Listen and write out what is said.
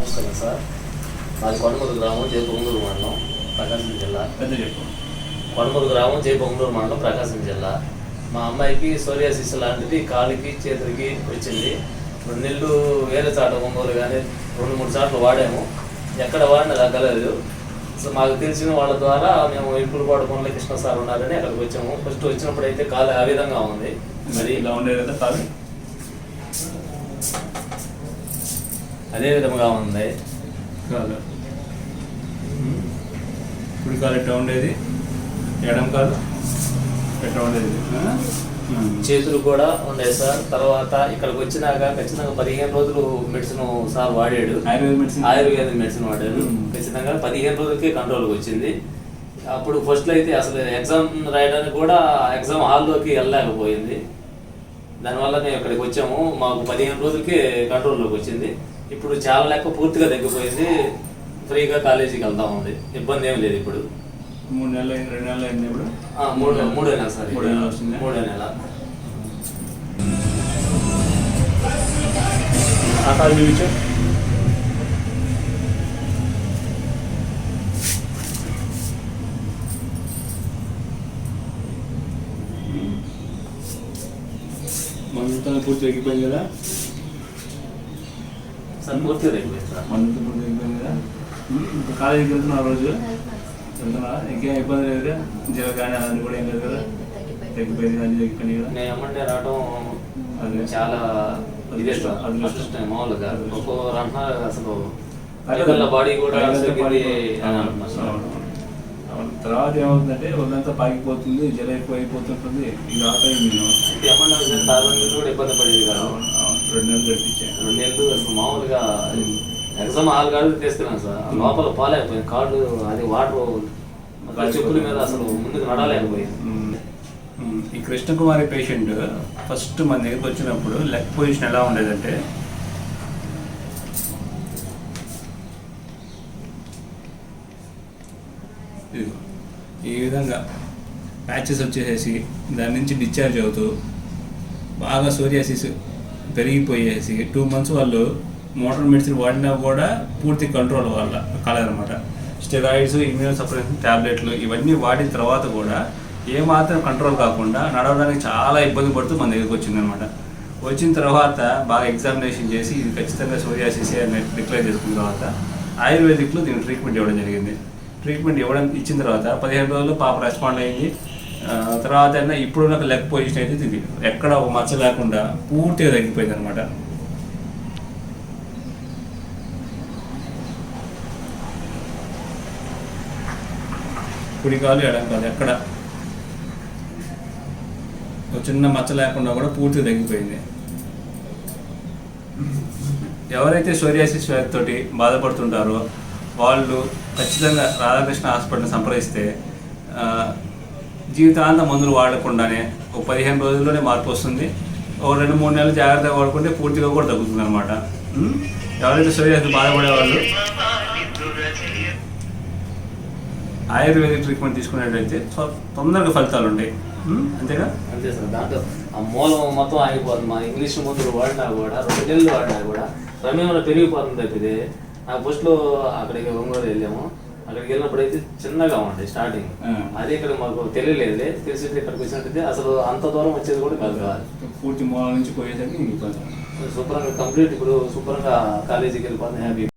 నమస్కారం సార్. మాది కొండమూరు గ్రామం జయపొంగూరు మండలం ప్రకాశం జిల్లా. కొండమూరు గ్రామం జయపొంగూరు మండలం ప్రకాశం జిల్లా. మా అమ్మాయికి సోరియాసిస్ లాంటిది కాలికి చేతులకి వచ్చింది. 2 నెలలు వేరే చాట ఒంగోలు కానీ 2-3 సార్లు వాడాము. ఎక్కడ వాడినా తగ్గలేదు. సో మాకు తెలిసిన వాళ్ళ ద్వారా మేము ఇంపులపాడు పనుల కృష్ణ సార్ ఉన్నారని అక్కడికి వచ్చాము. ఫస్ట్ వచ్చినప్పుడు అయితే కాలు ఆ విధంగా ఉంది. మరి ఇలా ఉండేది కదా కాలు, అదే విధంగా ఉంది కాదు. కుడి కాలు ఎట్లా ఉండేది, ఎడం కాలు ఎట్లా ఉండేది, చేతులు కూడా ఉండేది సార్. తర్వాత ఇక్కడికి వచ్చినాక ఖచ్చితంగా 15 రోజులు మెడిసిన్ సార్ వాడాడు. ఆయుర్వేద మెడిసిన్ వాడాడు. ఖచ్చితంగా 15 రోజులకి కంట్రోల్కి వచ్చింది. అప్పుడు ఫస్ట్లో అయితే అసలు ఎగ్జామ్ రాయడానికి కూడా ఎగ్జామ్ హాల్లోకి వెళ్ళలేకపోయింది. దానివల్ల మేము ఇక్కడికి వచ్చాము. మాకు 15 రోజులకి కంట్రోల్లోకి వచ్చింది. ఇప్పుడు చాలా లెక్క పూర్తిగా తగ్గిపోయింది. ఫ్రీగా కాలేజీకి వెళ్తా ఉంది. ఇబ్బంది ఏం లేదు. ఇప్పుడు 3 నెలలు 2 నెలలు అయింది. ఇప్పుడు మూడో నెల సార్. 3 నెలలు వస్తుంది. 3వ నెల. ఆ కాలు చూపించు. మందుతో పూర్తి తగ్గిపోయింది కదా సార్? పూర్తిగా తగ్గిపోయింది సార్. మందుతో పూర్తి తగ్గిపోయింది కదా. ఇప్పుడు కాలేజీకి వెళ్తున్నా రోజు వెళ్తున్నా, ఇంకేం ఇబ్బంది లేదు కదా. జ్వరం కానీ అది కూడా ఏం లేదు కదా, తగ్గిపోయింది. అన్ని తగ్గిపోయింది కదా. నేను ఎమ్మంటే రావడం అదే చాలా ఇదే సార్. అదృష్టం మామూలుగా ఒక్కొక్కరు అంటున్నారు అసలు బాడీ కూడా తర్వాత ఏమవుతుందంటే ఒళ్ళంతా పాకిపోతుంది, జల ఎక్కువ అయిపోతుంటుంది. ఇది ఆటైంది. కూడా ఇబ్బంది పడేది కాదు. 2 నెలలు గడిపించాను. 2 నెలలు అసలు మామూలుగా ఎగ్జామ్ 6 గంటలు తీసుకున్నాను సార్. లోపల పోలేకపోయింది కాళ్ళు. అది వాటర్ చెప్పుల మీద అసలు ముందుకు నడలేకపోయింది. ఈ కృష్ణకుమారి పేషెంట్ ఫస్ట్ మన దగ్గరికి వచ్చినప్పుడు లెగ్ పొజిషన్ ఎలా ఉండేదంటే, ఈ విధంగా ప్యాచెస్ వచ్చేసేసి దాని నుంచి డిశ్చార్జ్ అవుతూ బాగా సోరియాసిస్ పెరిగిపోయేసి 2 మంత్స్ వాళ్ళు మోటార్ మెడిసిన్ వాడినా కూడా పూర్తి కంట్రోల్ వల్ల కాలేదనమాట. స్టెరాయిడ్స్, ఇమ్యూనో సప్రెషన్ ట్యాబ్లెట్లు ఇవన్నీ వాడిన తర్వాత కూడా ఏమాత్రం కంట్రోల్ కాకుండా నడవడానికి చాలా ఇబ్బంది పడుతూ మన దగ్గరికి వచ్చిందనమాట. వచ్చిన తర్వాత బాగా ఎగ్జామినేషన్ చేసి ఇది ఖచ్చితంగా సోరియాసిస్ అని డిక్లేర్ చేసుకున్న తర్వాత ఆయుర్వేదిక్లో దీనికి ట్రీట్మెంట్ ఇవ్వడం జరిగింది. ట్రీట్మెంట్ ఇచ్చిన తర్వాత 15 రోజుల్లో పాప రెస్పాండ్ అయింది. తర్వాత ఇప్పుడు నాకు లెగ్ పొజిషన్ అయితే ఇది ఎక్కడ ఒక మచ్చ లేకుండా పూర్తిగా తగ్గిపోయింది అనమాట. కుడి కాలు ఎడం కాలు ఎక్కడ ఒక చిన్న మచ్చ లేకుండా కూడా పూర్తిగా తగ్గిపోయింది. ఎవరైతే సోరియాసిస్ వ్యాధితోటి బాధపడుతుంటారో వాళ్ళు ఖచ్చితంగా రాధాకృష్ణ హాస్పిటల్ని సంప్రదిస్తే జీవితాంతం మందులు వాడకుండానే ఒక 15 రోజుల్లోనే మార్పు వస్తుంది. ఒక 2-3 నెలలు జాగ్రత్తగా వాడుకుంటే పూర్తిగా కూడా తగ్గుతుంది అనమాట. ఎవరైతే సోరియాసిస్ బాధపడే వాళ్ళు ఆయుర్వేదిక్ ట్రీట్మెంట్ తీసుకునేటైతే తొందరగా ఫలితాలు ఉంటాయి. అంతేగా? అంతే సార్. దాంట్లో ఆ మూలం మొత్తం ఆగిపోతుంది. మా ఇంగ్లీష్ మందులు వాడినా కూడా 2 నెలలు వాడినా కూడా క్రమేణా పెరిగిపోతుంది తప్పితే. నాకు ఫస్ట్లో అక్కడికి ఒంగోలు వెళ్ళాము. అక్కడికి వెళ్ళినప్పుడు అయితే చిన్నగా ఉండే స్టార్టింగ్. అదే ఇక్కడ మాకు తెలియలేదు. తెలిసి ఇక్కడికి వచ్చినట్టయితే అసలు అంత దూరం వచ్చేది కూడా కాదు. పూర్తి మూలం నుంచి పోయేసరికి శుభ్రంగా కంప్లీట్ ఇప్పుడు శుభ్రంగా కాలేజీకి వెళ్ళిపోతుంది. హ్యాపీ.